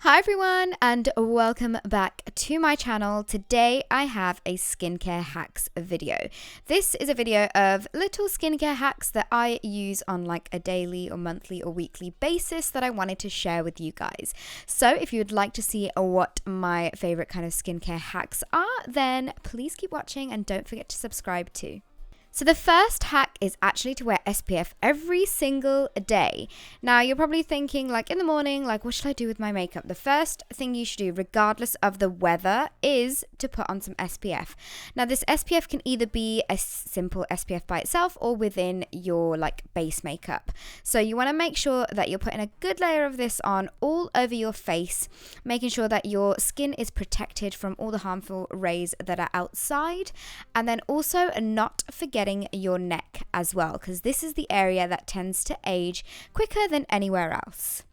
Hi everyone and welcome back to my channel. Today I have a skincare hacks video. This is a video of little skincare hacks that I use on like a daily or monthly or weekly basis that I wanted to share with you guys. So if you would like to see what my favorite kind of skincare hacks are, then please keep watching and don't forget to subscribe too. So the first hack is actually to wear SPF every single day. Now you're probably thinking like in the morning, like what should I do with my makeup? The first thing you should do regardless of the weather is to put on some SPF. Now this SPF can either be a simple SPF by itself or within your like base makeup. So you want to make sure that you're putting a good layer of this on all over your face, making sure that your skin is protected from all the harmful rays that are outside, and then also not forgetting your neck as well, because this is the area that tends to age quicker than anywhere else.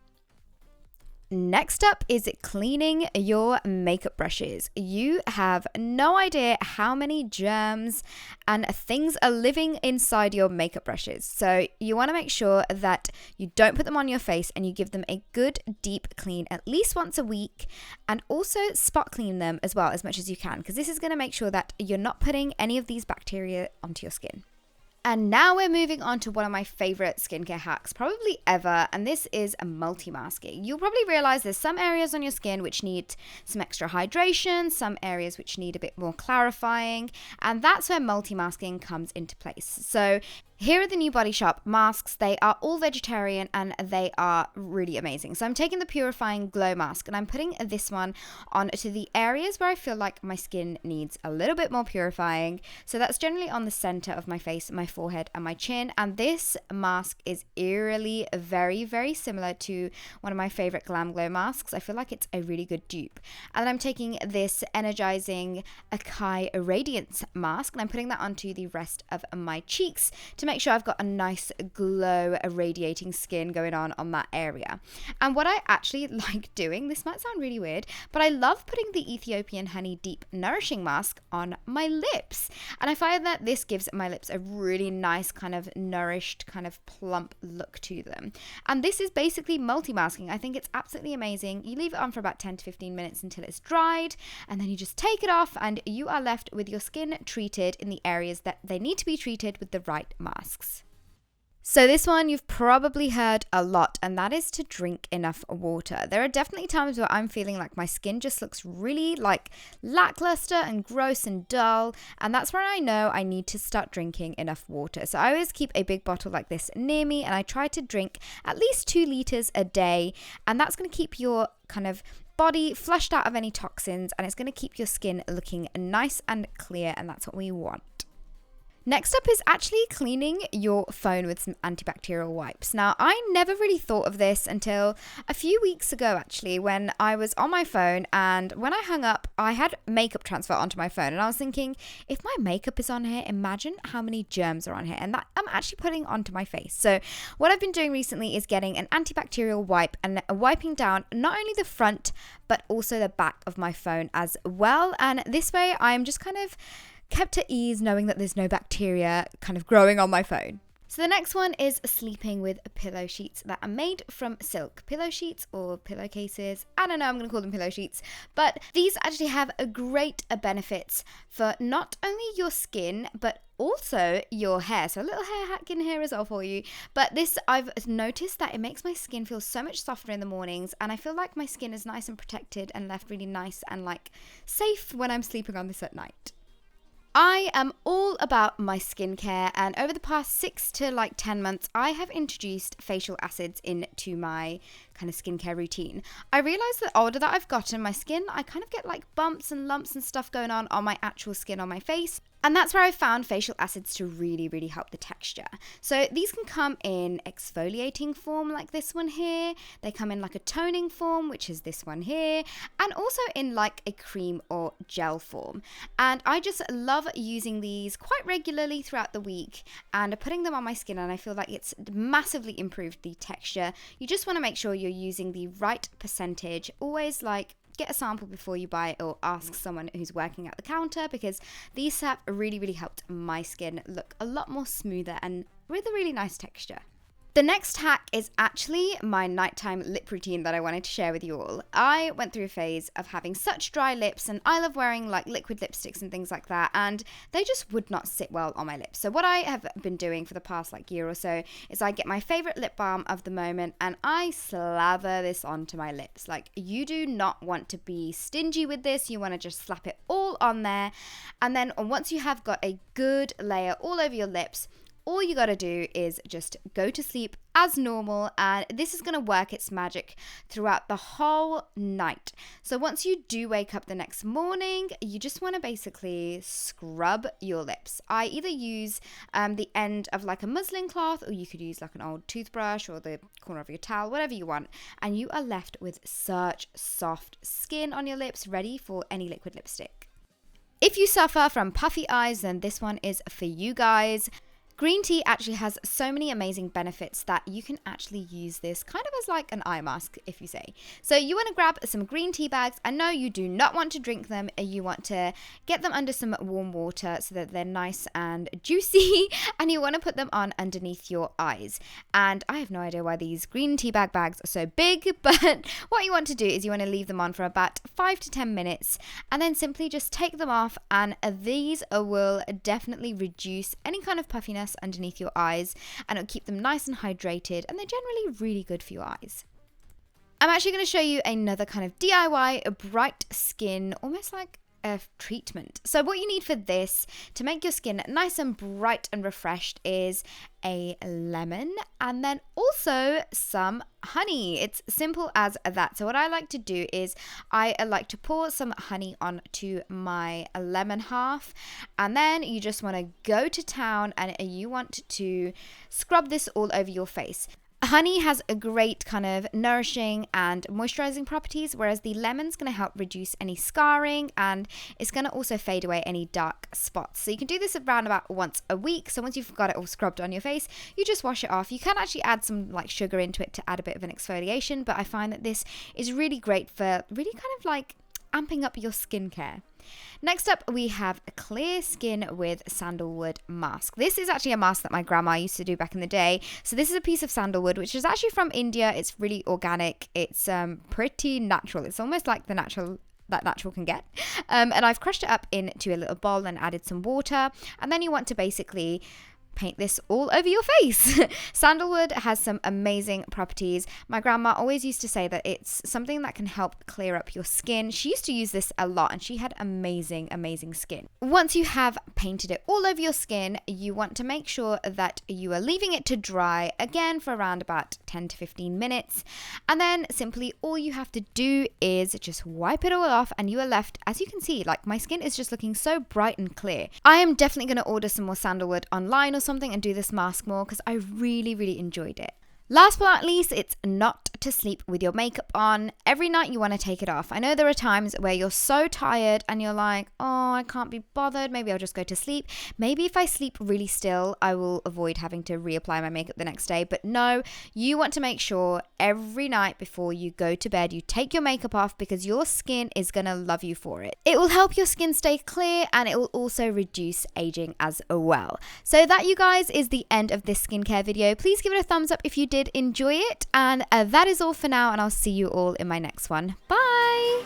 Next up is cleaning your makeup brushes. You have no idea how many germs and things are living inside your makeup brushes. So you want to make sure that you don't put them on your face and you give them a good deep clean at least once a week, and also spot clean them as well as much as you can, because this is going to make sure that you're not putting any of these bacteria onto your skin. And now we're moving on to one of my favorite skincare hacks probably ever, and this is multi-masking. You'll probably realize there's some areas on your skin which need some extra hydration, some areas which need a bit more clarifying, and that's where multi-masking comes into place. So here are the new Body Shop masks. They are all vegetarian and they are really amazing. So I'm taking the Purifying Glow Mask and I'm putting this one on to the areas where I feel like my skin needs a little bit more purifying. So that's generally on the center of my face, my forehead and my chin. And this mask is eerily very, very similar to one of my favorite GLAM Glow masks. I feel like it's a really good dupe. And then I'm taking this Energizing Acai Radiance mask and I'm putting that onto the rest of my cheeks to make sure I've got a nice glow, radiating skin going on that area. And what I actually like doing, this might sound really weird, but I love putting the Ethiopian Honey Deep Nourishing Mask on my lips. And I find that this gives my lips a really nice kind of nourished, kind of plump look to them. And this is basically multi-masking. I think it's absolutely amazing. You leave it on for about 10 to 15 minutes until it's dried, and then you just take it off and you are left with your skin treated in the areas that they need to be treated with the right masks. So this one you've probably heard a lot, and that is to drink enough water. There are definitely times where I'm feeling like my skin just looks really like lackluster and gross and dull, and that's where I know I need to start drinking enough water. So I always keep a big bottle like this near me and I try to drink at least 2 liters a day, and that's going to keep your kind of body flushed out of any toxins, and it's going to keep your skin looking nice and clear, and that's what we want. Next up is actually cleaning your phone with some antibacterial wipes. Now, I never really thought of this until a few weeks ago, actually, when I was on my phone, and when I hung up, I had makeup transfer onto my phone, and I was thinking, if my makeup is on here, imagine how many germs are on here, and that I'm actually putting onto my face. So what I've been doing recently is getting an antibacterial wipe and wiping down not only the front, but also the back of my phone as well. And this way, I'm just kind of kept at ease knowing that there's no bacteria kind of growing on my phone. So the next one is sleeping with pillow sheets that are made from silk. Pillow sheets or pillowcases, I don't know, I'm going to call them pillow sheets. But these actually have a great benefits for not only your skin, but also your hair. So a little hair hack in here as well for you. But this, I've noticed that it makes my skin feel so much softer in the mornings, and I feel like my skin is nice and protected and left really nice and like safe when I'm sleeping on this at night. I am all about my skincare, and over the past 6 to like 10 months, I have introduced facial acids into my kind of skincare routine. I realized that the older that I've gotten, my skin, I kind of get like bumps and lumps and stuff going on my actual skin on my face. And that's where I found facial acids to really, really help the texture. So these can come in exfoliating form like this one here. They come in like a toning form, which is this one here. And also in like a cream or gel form. And I just love using these quite regularly throughout the week and putting them on my skin. And I feel like it's massively improved the texture. You just want to make sure you're using the right percentage. Always like get a sample before you buy it, or ask someone who's working at the counter, because these have really, really helped my skin look a lot more smoother and with a really nice texture. The next hack is actually my nighttime lip routine that I wanted to share with you all. I went through a phase of having such dry lips, and I love wearing like liquid lipsticks and things like that, and they just would not sit well on my lips. So what I have been doing for the past like year or so is I get my favorite lip balm of the moment and I slather this onto my lips. Like, you do not want to be stingy with this. You want to just slap it all on there, and then once you have got a good layer all over your lips, all you gotta do is just go to sleep as normal, and this is gonna work its magic throughout the whole night. So once you do wake up the next morning, you just wanna basically scrub your lips. I either use the end of like a muslin cloth, or you could use like an old toothbrush or the corner of your towel, whatever you want, and you are left with such soft skin on your lips, ready for any liquid lipstick. If you suffer from puffy eyes, then this one is for you guys. Green tea actually has so many amazing benefits that you can actually use this kind of as like an eye mask, if you say. So you want to grab some green tea bags, and no, you do not want to drink them. You want to get them under some warm water so that they're nice and juicy, and you want to put them on underneath your eyes. And I have no idea why these green tea bags are so big, but what you want to do is you want to leave them on for about 5 to 10 minutes, and then simply just take them off, and these will definitely reduce any kind of puffiness underneath your eyes, and it'll keep them nice and hydrated, and they're generally really good for your eyes. I'm actually going to show you another kind of DIY bright skin, almost like a treatment. So what you need for this to make your skin nice and bright and refreshed is a lemon, and then also some honey. It's simple as that. So what I like to do is I like to pour some honey onto my lemon half, and then you just want to go to town and you want to scrub this all over your face. Honey has a great kind of nourishing and moisturizing properties, whereas the lemon's going to help reduce any scarring, and it's going to also fade away any dark spots. So you can do this around about once a week. So once you've got it all scrubbed on your face, you just wash it off. You can actually add some like sugar into it to add a bit of an exfoliation, but I find that this is really great for really kind of like amping up your skincare. Next up, we have a clear skin with sandalwood mask. This is actually a mask that my grandma used to do back in the day. So this is a piece of sandalwood, which is actually from India. It's really organic. It's pretty natural. It's almost like the natural can get. And I've crushed it up into a little bowl and added some water. And then you want to basically paint this all over your face. Sandalwood has some amazing properties. My grandma always used to say that it's something that can help clear up your skin. She used to use this a lot, and she had amazing skin. Once you have painted it all over your skin, you want to make sure that you are leaving it to dry again for around about 10 to 15 minutes. And then simply all you have to do is just wipe it all off, and you are left, as you can see, like my skin is just looking so bright and clear. I am definitely going to order some more sandalwood online or something and do this mask more, because I really enjoyed it. Last but not least, it's not to sleep with your makeup on. Every night you want to take it off. I know there are times where you're so tired and you're like, oh, I can't be bothered. Maybe I'll just go to sleep. Maybe if I sleep really still, I will avoid having to reapply my makeup the next day. But no, you want to make sure every night before you go to bed, you take your makeup off, because your skin is going to love you for it. It will help your skin stay clear, and it will also reduce aging as well. So that, you guys, is the end of this skincare video. Please give it a thumbs up if you did enjoy it, and that is all for now, and I'll see you all in my next one. Bye.